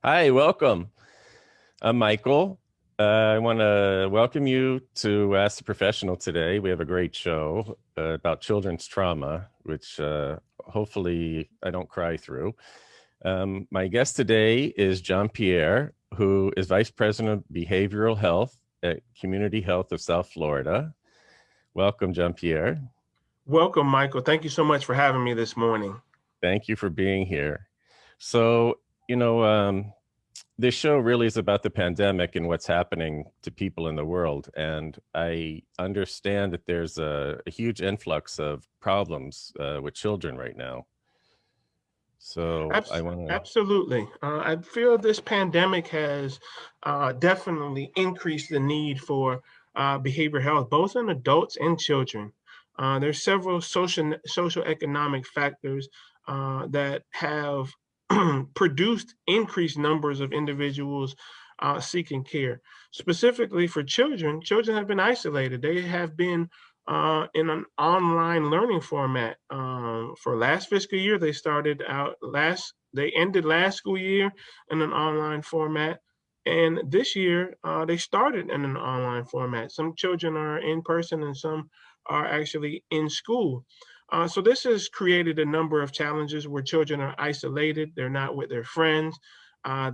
Hi, welcome. I'm Michael. I want to welcome you to Ask the Professional today. We have a great show about children's trauma, which hopefully I don't cry through. My guest today is Pierre, who is Vice President of Behavioral Health at Community Health of South Florida. Welcome, Pierre. Welcome, Michael. Thank you so much for having me this morning. Thank you for being here. So, you know, this show really is about the pandemic and what's happening to people in the world. And I understand that there's a huge influx of problems with children right now. So I want to. Absolutely. I feel this pandemic has definitely increased the need for behavioral health, both in adults and children. There's several social economic factors that have produced increased numbers of individuals seeking care. Specifically for children, children have been isolated. They have been in an online learning format. For last fiscal year, they ended last school year in an online format. And this year, they started in an online format. Some children are in person and some are actually in school. So this has created a number of challenges where children are isolated. They're not with their friends.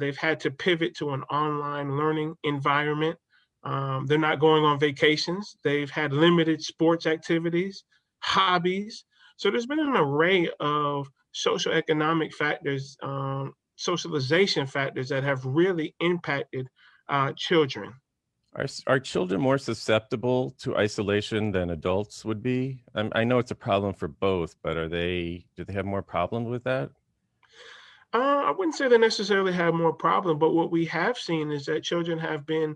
They've had to pivot to an online learning environment. They're not going on vacations. They've had limited sports activities, hobbies. So there's been an array of social economic factors, socialization factors that have really impacted children. Are children more susceptible to isolation than adults would be? I know it's a problem for both, but do they have more problems with that? I wouldn't say they necessarily have more problem, but what we have seen is that children have been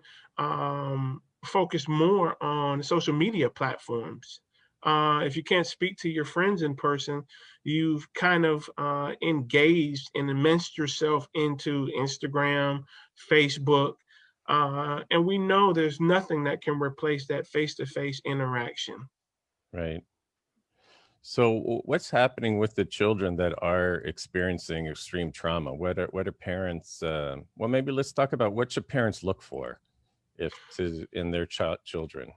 focused more on social media platforms. If you can't speak to your friends in person, you've kind of engaged and immersed yourself into Instagram, Facebook, and we know there's nothing that can replace that face-to-face interaction. Right. So what's happening with the children that are experiencing extreme trauma? What are parents? Well, maybe let's talk about what should parents look for if in their children.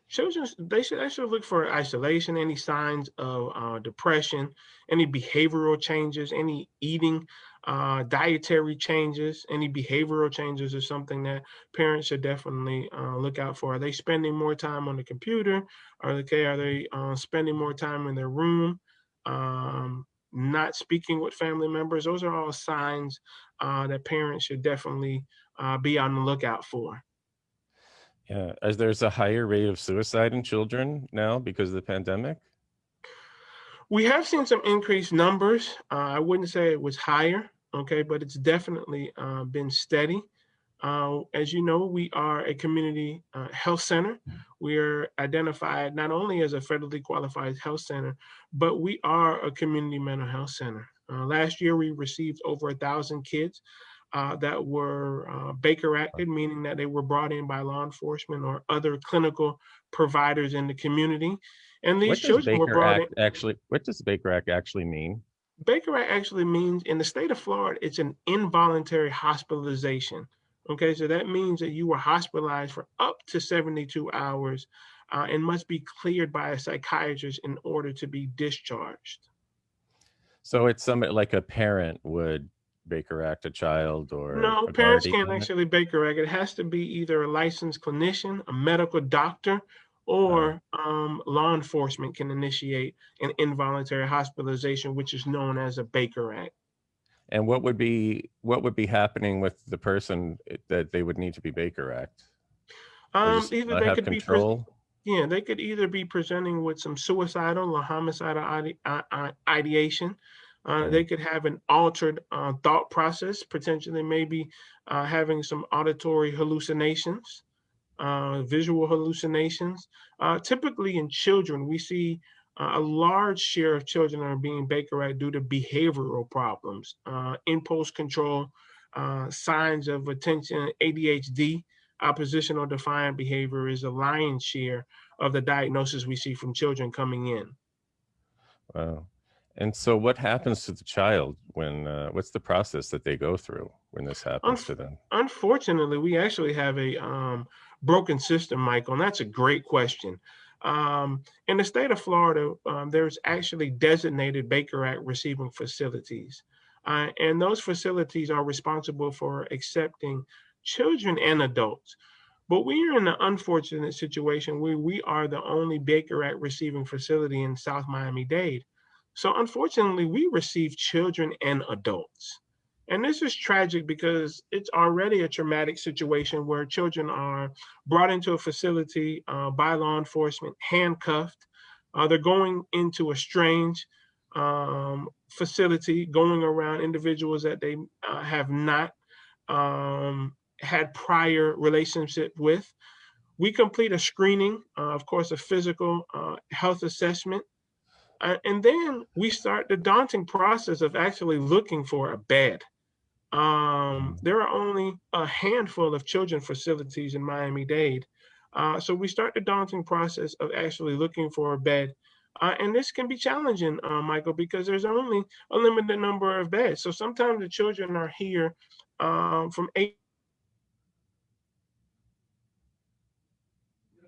Children, they should look for isolation, any signs of depression, any behavioral changes, any eating, dietary changes, any behavioral changes is something that parents should definitely look out for. Are they spending more time on the computer? Are they spending more time in their room? Not speaking with family members. Those are all signs that parents should definitely be on the lookout for. Yeah, as there's a higher rate of suicide in children now because of the pandemic. We have seen some increased numbers. I wouldn't say it was higher, okay, but it's definitely been steady. As you know, we are a community health center. We are identified not only as a federally qualified health center, but we are a community mental health center. Last year, we received over 1,000 kids that were Baker acted, meaning that they were brought in by law enforcement or other clinical providers in the community. And these children were brought in. What does Baker Act actually mean? Baker Act actually means in the state of Florida, it's an involuntary hospitalization. Okay, so that means that you were hospitalized for up to 72 hours and must be cleared by a psychiatrist in order to be discharged. So it's something like a parent would Baker Act a child or No, a parents can't guardian. actually Baker Act. It has to be either a licensed clinician, a medical doctor, Uh, or law enforcement can initiate an involuntary hospitalization, which is known as a Baker Act. and what would be happening with the person that they would need to be Baker Act? They just Either not they have could be control. Yeah, they could either be presenting with some suicidal or homicidal ideation. Right. They could have an altered thought process, potentially maybe having some auditory hallucinations, visual hallucinations. Typically in children, we see a large share of children are being Baker Act due to behavioral problems, impulse control, signs of attention, ADHD, oppositional defiant behavior is a lion's share of the diagnosis we see from children coming in. Wow. And so what happens to the child when what's the process that they go through? when this happens to them? Unfortunately, we actually have a broken system, Michael, and that's a great question. In the state of Florida, there's actually designated Baker Act receiving facilities. And those facilities are responsible for accepting children and adults. But we are in an unfortunate situation where we are the only Baker Act receiving facility in South Miami-Dade. So unfortunately, we receive children and adults. And this is tragic because it's already a traumatic situation where children are brought into a facility by law enforcement, handcuffed. They're going into a strange facility, going around individuals that they have not had prior relationship with. We complete a screening, of course, a physical health assessment, and then we start the daunting process of actually looking for a bed. Mhm. There are only a handful of children facilities in Miami-Dade. So we start the daunting process of actually looking for a bed. And this can be challenging, Michael, because there's only a limited number of beds. So sometimes the children are here from 8.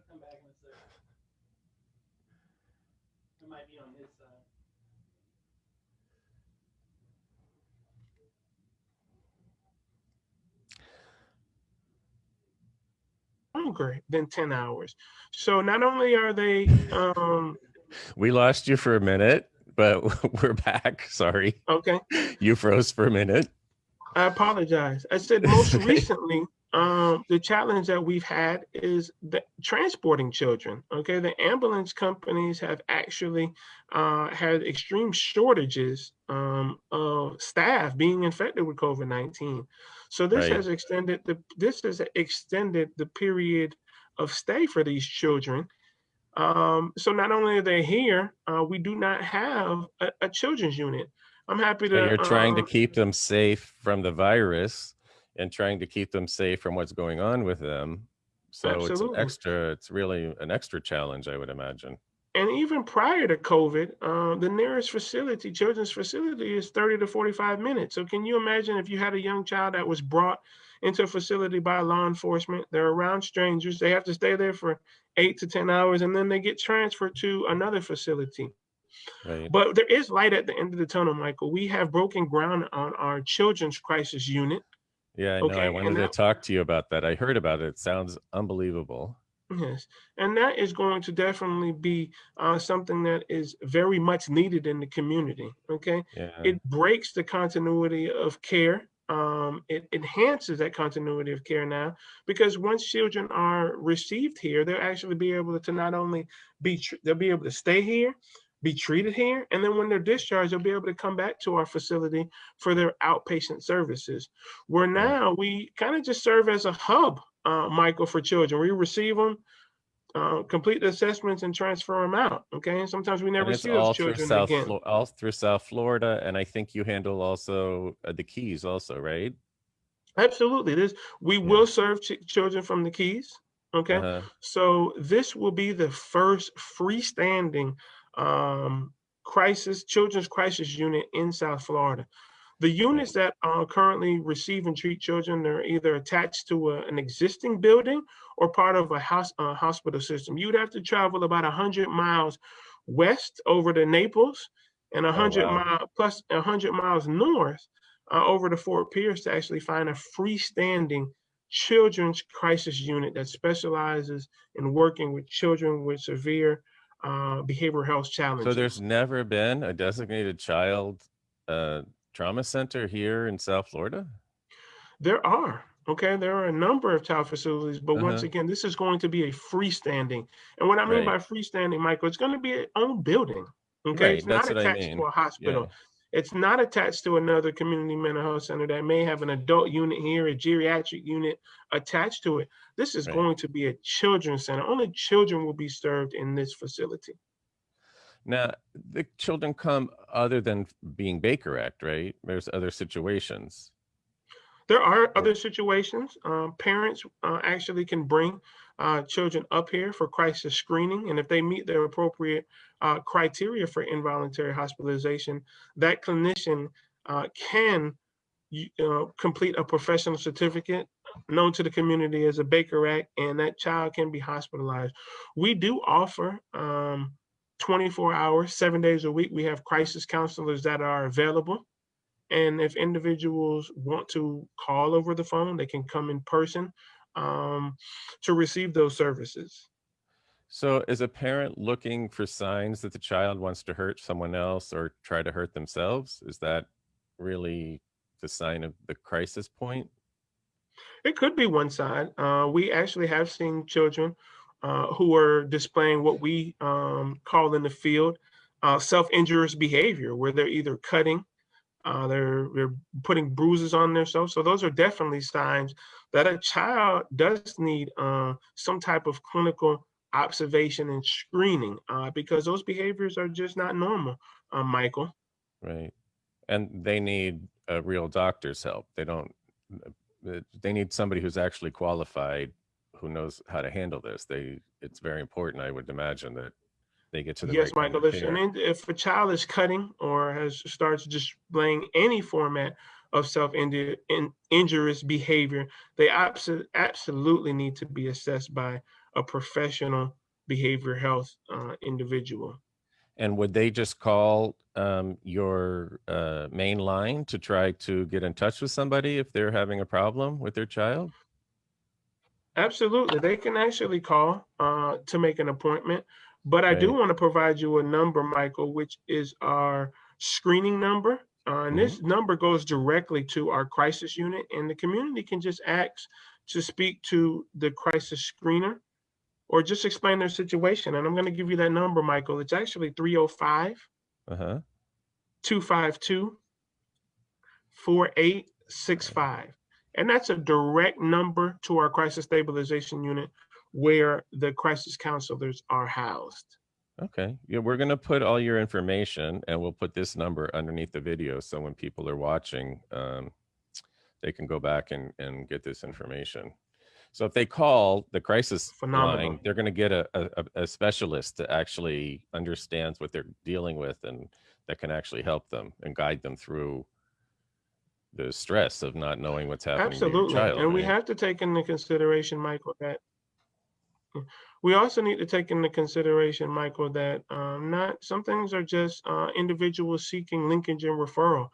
Come back in a second. It might be on his side. Longer than 10 hours. So not only are they We lost you for a minute, but we're back. Sorry. okay. You froze for a minute. I apologize. I said most recently, the challenge that we've had is the transporting children. Okay, the ambulance companies have actually had extreme shortages of staff being infected with COVID-19. So Right. this has extended the period of stay for these children. So not only are they here, we do not have a children's unit. I'm happy So to you're trying to keep them safe from the virus and trying to keep them safe from what's going on with them. So absolutely. it's really an extra challenge, I would imagine. And even prior to COVID, the nearest facility, children's facility, is 30 to 45 minutes. So can you imagine if you had a young child that was brought into a facility by law enforcement? They're around strangers. They have to stay there for 8 to 10 hours, and then they get transferred to another facility. Right. But there is light at the end of the tunnel, Michael. We have broken ground on our children's crisis unit. Yeah, I know. I Okay, wanted and to that talk to you about that. I heard about it. It sounds unbelievable. yes, and that is going to definitely be something that is very much needed in the community. Okay, Yeah. it breaks the continuity of care. It enhances that continuity of care now because once children are received here, they'll actually be able to not only they'll be able to stay here, be treated here, and then when they're discharged, they'll be able to come back to our facility for their outpatient services. Where Right. now we kind of just serve as a hub, Michael, for children. We receive them, complete the assessments, and transfer them out. Okay, and sometimes we And never it's see those children again. All through South Florida, and I think you handle also the Keys also, right? Absolutely, this we Yeah. will serve children from the Keys. Okay, Uh-huh. so this will be the first freestanding children's crisis unit in South Florida. The units Right. that currently receive and treat children are either attached to an existing building or part of a hospital system. You'd have to travel about 100 miles west over to Naples and Oh wow. 100 miles north over to Fort Pierce to actually find a freestanding children's crisis unit that specializes in working with children with severe behavioral health So there's challenges. never been a designated child uh trauma center here in South Florida? There are. Okay, there are a number of child facilities, but once Uh-huh. again, this is going to be a freestanding. And what I mean Right. by freestanding, Michael, it's going to be its own building. Okay, Right. it's That's not what I attached to mean. a Yeah. hospital. It's not attached to another community mental health center that may have an adult unit here, a geriatric unit attached to it. This is Right. going to be a children's center. Only children will be served in this facility. Now, the children come other than being Baker Act, right? There's other situations. There are Or other situations. Parents actually can bring children up here for crisis screening, and if they meet the appropriate criteria for involuntary hospitalization, that clinician can complete a professional certificate known to the community as a Baker Act, and that child can be hospitalized. We do offer 24 hours, 7 days a week. We have crisis counselors that are available. And if individuals want to call over the phone, they can come in person um, to receive those services. So, is a parent looking for signs that the child wants to hurt someone else or try to hurt themselves? Is that really the sign of the crisis point? It could be one side. We actually have seen children who are displaying what we call in the field self-injurious behavior, where they're either cutting, they're putting bruises on themselves. So those are definitely signs that a child does need some type of clinical observation and screening because those behaviors are just not normal, Michael. Right. And they need a real doctor's help. They don't, they need somebody who's actually qualified, who knows how to handle this. It's very important, I would imagine, that they get to the Yes, right kind Michael. of Listen, care. if a child is cutting or has starts displaying any format of self-injurious behavior, they absolutely need to be assessed by a professional behavior health individual. And would they just call your main line to try to get in touch with somebody if they're having a problem with their child? Absolutely. They can actually call to make an appointment. But I do Right. want to provide you a number, Michael, which is our screening number. And Hmm. this number goes directly to our crisis unit, and the community can just ask to speak to the crisis screener or just explain their situation. And I'm going to give you that number, Michael. It's actually 305 Uh-huh. 252 4865. And that's a direct number to our crisis stabilization unit where the crisis counselors are housed. Okay. Yeah, we're going to put all your information and we'll put this number underneath the video. So when people are watching, they can go back and get this information. So if they call the crisis Phenomenal. line, they're going to get a specialist that actually understands what they're dealing with and that can actually help them and guide them through the stress of not knowing what's happening to your Absolutely. child, And we right? have to take into consideration, Michael, that we also need to take into consideration, Michael, that not some things are just individuals seeking linkage and referral.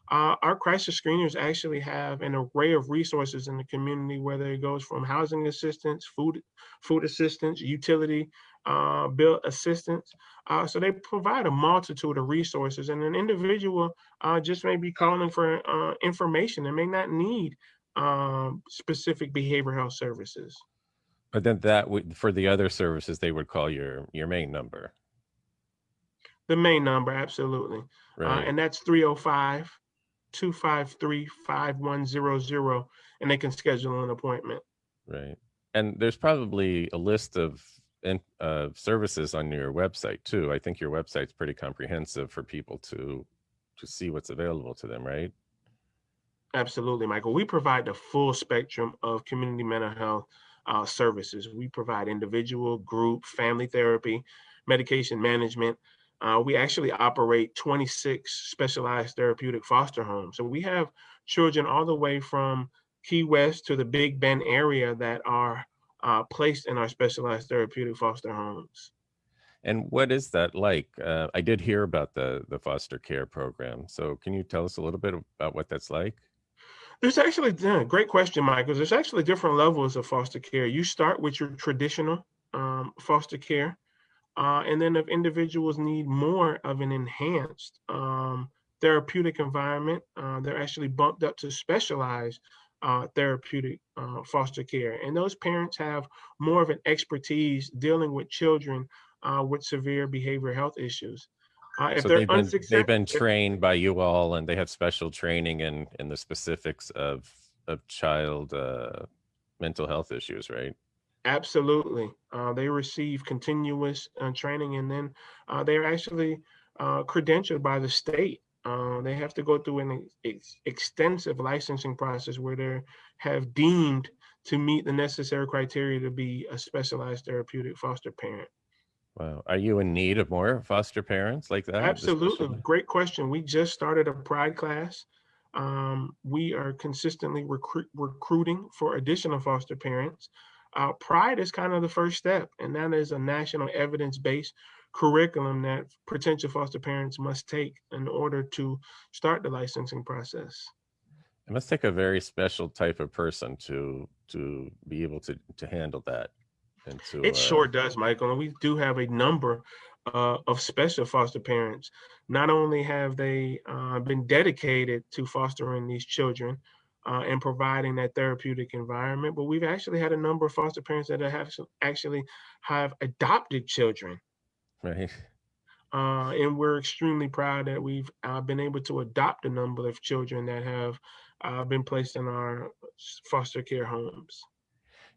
Our crisis screeners actually have an array of resources in the community, whether it goes from housing assistance, food assistance, utility bill assistance. So they provide a multitude of resources, and an individual just may be calling for information and may not need specific behavioral health services. But then that would, for the other services, they would call your main number, The main number, absolutely. right? And that's 305 253 5100, and they can schedule an appointment. Right. And there's probably a list of services on your website too. I think your website's pretty comprehensive for people to see what's available to them, right? Absolutely, Michael. We provide the full spectrum of community mental health services. We provide individual, group, family therapy, medication management. We actually operate 26 specialized therapeutic foster homes. So we have children all the way from Key West to the Big Bend area that are placed in our specialized therapeutic foster homes. And what is that like? I did hear about the foster care program. So can you tell us a little bit about what that's like? There's actually, yeah, great question, Michael. There's actually different levels of foster care. You start with your traditional foster care. And then if individuals need more of an enhanced therapeutic environment, they're actually bumped up to specialized therapeutic foster care. And those parents have more of an expertise dealing with children with severe behavioral health issues. If So they're they've unsuccessful, been trained by you all, and they have special training in the specifics of child mental health issues, right? absolutely. They receive continuous training, and then they're actually credentialed by the state. They have to go through an extensive licensing process where they have deemed to meet the necessary criteria to be a specialized therapeutic foster parent. Wow. Are you in need of more foster parents like that, Absolutely. especially? Great question. We just started a pride class We are consistently recruiting for additional foster parents. Pride is kind of the first step, and that is a national evidence-based curriculum that potential foster parents must take in order to start the licensing process. It must take a very special type of person to be able to handle that and It to sure does, Michael. And we do have a number of special foster parents. Not only have they been dedicated to fostering these children and providing that therapeutic environment, but we've actually had a number of foster parents that have actually have adopted children. right. And we're extremely proud that we've been able to adopt a number of children that have been placed in our foster care homes.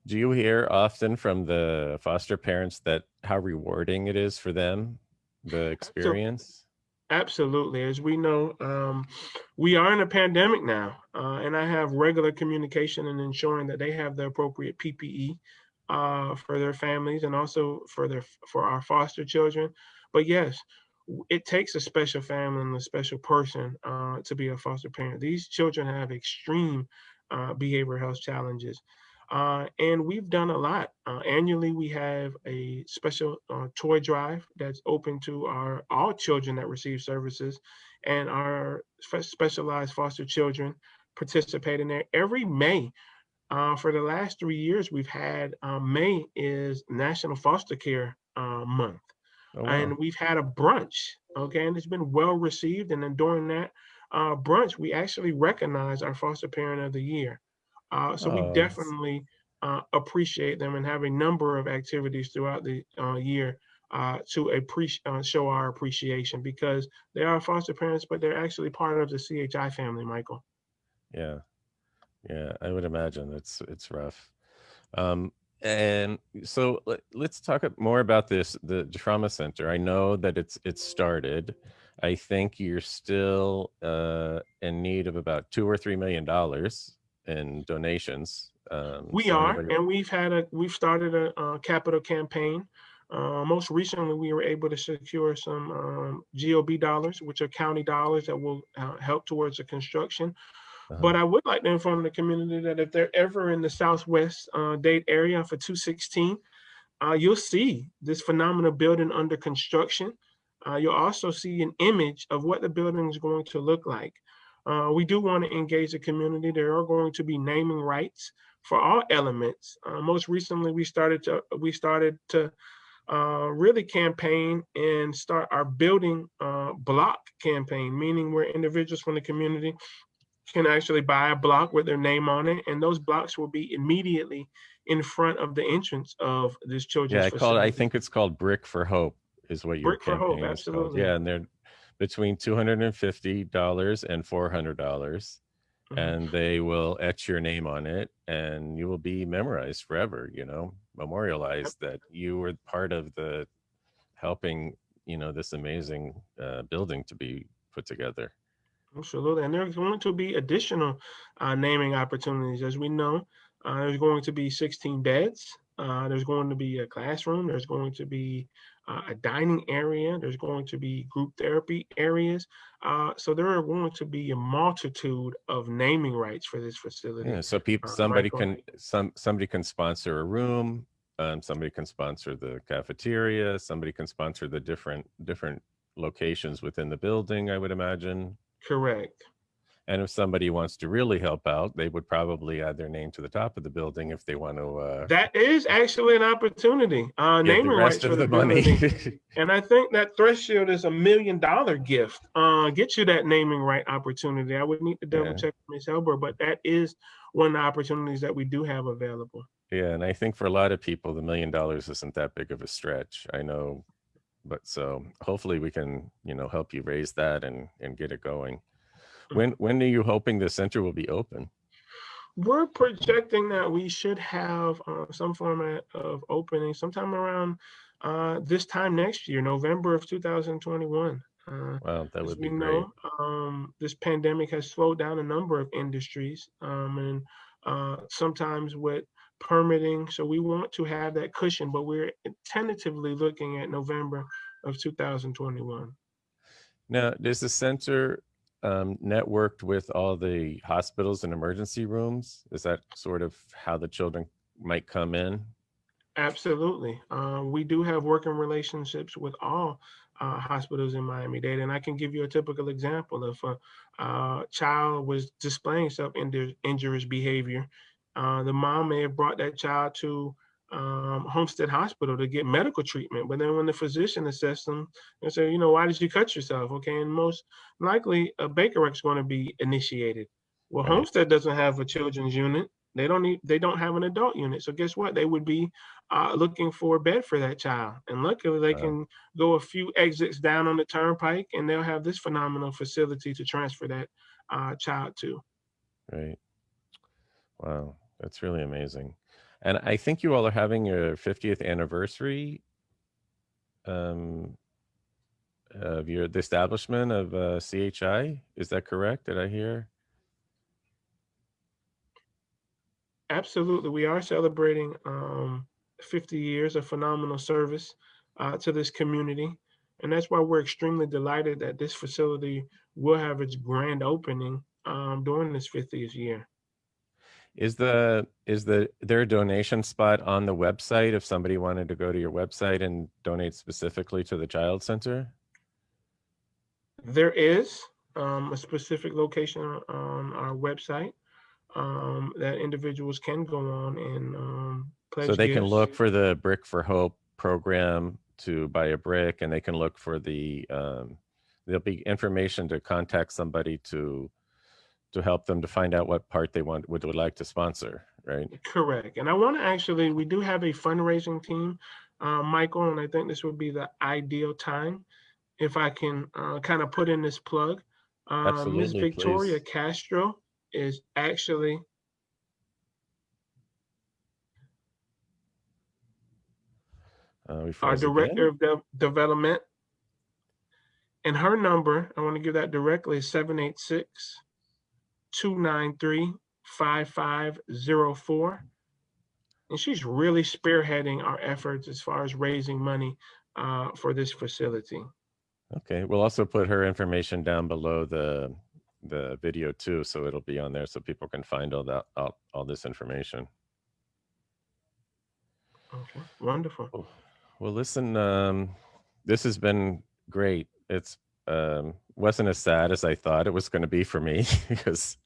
Do you hear often from the foster parents that how rewarding it is for them, the So experience? absolutely. As we know, we are in a pandemic now, and I have regular communication and ensuring that they have the appropriate PPE for their families and also for our foster children. But yes, it takes a special family and a special person to be a foster parent. These children have extreme behavioral health challenges. And we've done a lot. Annually, we have a special toy drive that's open to our all children that receive services, and our specialized foster children participate in there every May. For the last 3 years, we've had May is National Foster Care Month, Oh wow. and we've had a brunch. Okay, and it's been well received. And then during that brunch, we actually recognize our foster parent of the year. So we Oh, definitely appreciate them and have a number of activities throughout the year to show our appreciation because they are foster parents, but they're actually part of the CHI family, Michael. yeah. Yeah, I would imagine it's rough. Um, and so let's talk more about the trauma center. I know that it's started. I think you're still in need of about $2 or $3 million in donations. We So are, anybody, and we've started a capital campaign. Most recently, we were able to secure some GOB dollars, which are county dollars that will help towards the construction. uh But I would like to inform the community that if they're ever in the Southwest Dade area for 216, you'll see this phenomenal building under construction. You'll also see an image of what the building is going to look like. We do want to engage the community. There are going to be naming rights for all elements. Most recently, we started to really campaign and start our building block campaign, meaning where individuals from the community can actually buy a block with their name on it, and those blocks will be immediately in front of the entrance of this children's yeah, I facility. think it's called Brick for Hope is what your Brick for Hope, campaign is called. absolutely. Yeah, and they're between $250 and $400, Mhm. and they will etch your name on it, and you will be memorized forever, Yep, memorialized that you were part of the helping, this amazing building to be put together. absolutely. And there's going to be additional naming opportunities. As we know, there's going to be 16 beds. There's going to be a classroom. There's going to be a dining area. There's going to be group therapy areas. So there are going to be a multitude of naming rights for this Yeah, facility, so people, Michael. somebody can sponsor a room, somebody can sponsor the cafeteria, somebody can sponsor the different locations within the building, I would imagine. Correct. And if somebody wants to really help out, they would probably add their name to the top of the building if they want to That is actually an opportunity. give the Naming rest rights for of the the money. building. And I think that threshold is $1 million gift. Get you that naming right opportunity. I would need to double Yeah. check with Ms. Elber, but that is one of the opportunities that we do have available. Yeah. And I think for a lot of people, the $1 million isn't that big of a stretch. I know, but so hopefully we can, help you raise that and get it going. Mhm. When are you hoping the center will be open? We're projecting that we should have some format of opening sometime around this time next year, November of 2021. Wow, that As would we be great. know, this pandemic has slowed down a number of industries, and sometimes with permitting. So we want to have that cushion, but we're tentatively looking at November of 2021. Now, does the center networked with all the hospitals and emergency rooms? Is that sort of how the children might come in? Absolutely. We do have working relationships with all hospitals in Miami-Dade, and I can give you a typical example. If a child was displaying injurious behavior, the mom may have brought that child to Homestead Hospital to get medical treatment. But then when the physician assessed them and said, why did you cut yourself? Okay, and most likely a Baker Act is going to be initiated. Well, Right. Homestead doesn't have a children's unit. They don't have an adult unit. So guess what? They would be looking for a bed for that child. And luckily, they Wow. can go a few exits down on the turnpike, and they'll have this phenomenal facility to transfer that child to. Right. Wow. That's really amazing. And I think you all are having your 50th anniversary um, of the establishment of CHI. Is that correct? Did I hear? Absolutely, we are celebrating 50 years of phenomenal service to this community, and that's why we're extremely delighted that this facility will have its grand opening during this 50th year. Is there a donation spot on the website if somebody wanted to go to your website and donate specifically to the child center? There is a specific location on our website that individuals can go on and So pledge they can gifts. look for the Brick for Hope program to buy a brick, and they can look for there'll be information to contact somebody to help them to find out what part they would like to sponsor, right? Correct. And I want to actually, we do have a fundraising team, Michael, and I think this would be the ideal time if I can kind of put in this plug. Ms. Absolutely, Victoria please. Castro is actually We our froze director again. of development. And her number, I want to give that directly, is 786 293 5504. And she's really spearheading our efforts as far as raising money for this facility. Okay, we'll also put her information down below the video too, so it'll be on there so people can find all this information. Okay, wonderful. Well, listen, this has been great. It's wasn't as sad as I thought it was going to be for me because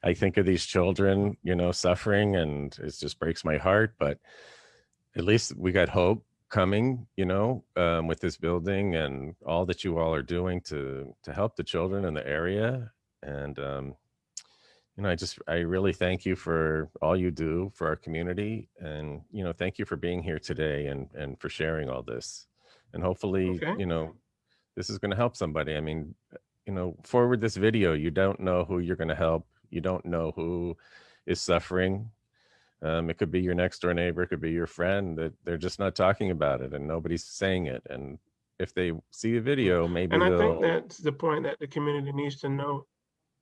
I think of these children, suffering, and it just breaks my heart. But at least we got hope coming, with this building and all that you all are doing to help the children in the area. And I really thank you for all you do for our community, and thank you for being here today and for sharing all this. And hopefully, Okay. this is going to help somebody. I mean, forward this video. You don't know who you're going to help. You don't know who is suffering. It could be your next door neighbor. It could be your friend that they're just not talking about it and nobody's saying it. And if they see a Yeah. video, maybe And I think they'll. that's the point that the community needs to know.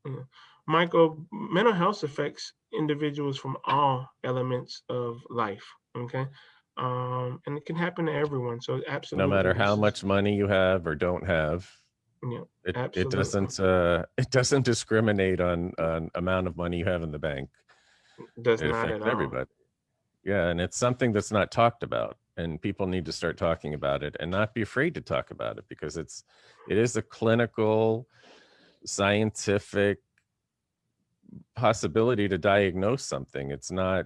Yeah. Michael, mental health affects individuals from all elements of life. Okay. And it can happen to everyone. So No absolutely, matter how this is, much money you have or don't have, yeah, it absolutely. it doesn't discriminate on amount of money you have in the bank. Does It not at affects all. everybody. Yeah, and it's something that's not talked about, and people need to start talking about it and not be afraid to talk about it, because it is a clinical, scientific possibility to diagnose something. It's not,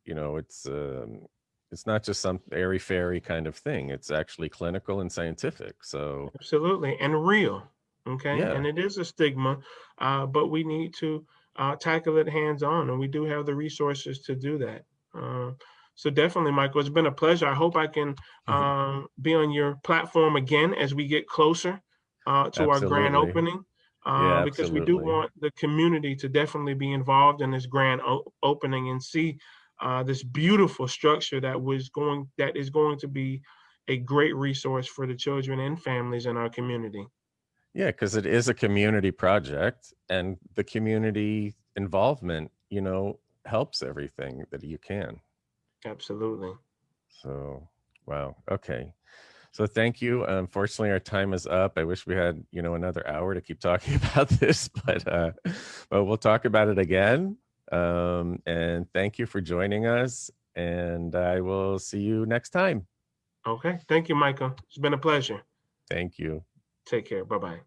it's not just some airy fairy kind of thing. It's actually clinical and scientific. So Absolutely. And real. Okay. yeah, And it is a stigma, but we need to tackle it hands on. And we do have the resources to do that. Uh, so definitely, Michael, it's been a pleasure. I hope I can be on your platform again as we get closer to our grand absolutely. opening. Yeah, Because we do absolutely. want the community to definitely be involved in this grand opening and see this beautiful structure that is going to be a great resource for the children and families in our community. Yeah, because it is a community project, and the community involvement, helps everything that you can. Absolutely. So, wow. Okay. So thank you. Unfortunately, our time is up. I wish we had, another hour to keep talking about this, but we'll talk about it again. And thank you for joining us. And I will see you next time. Okay. Thank you, Michael. It's been a pleasure. Thank you. Take care. Bye-bye.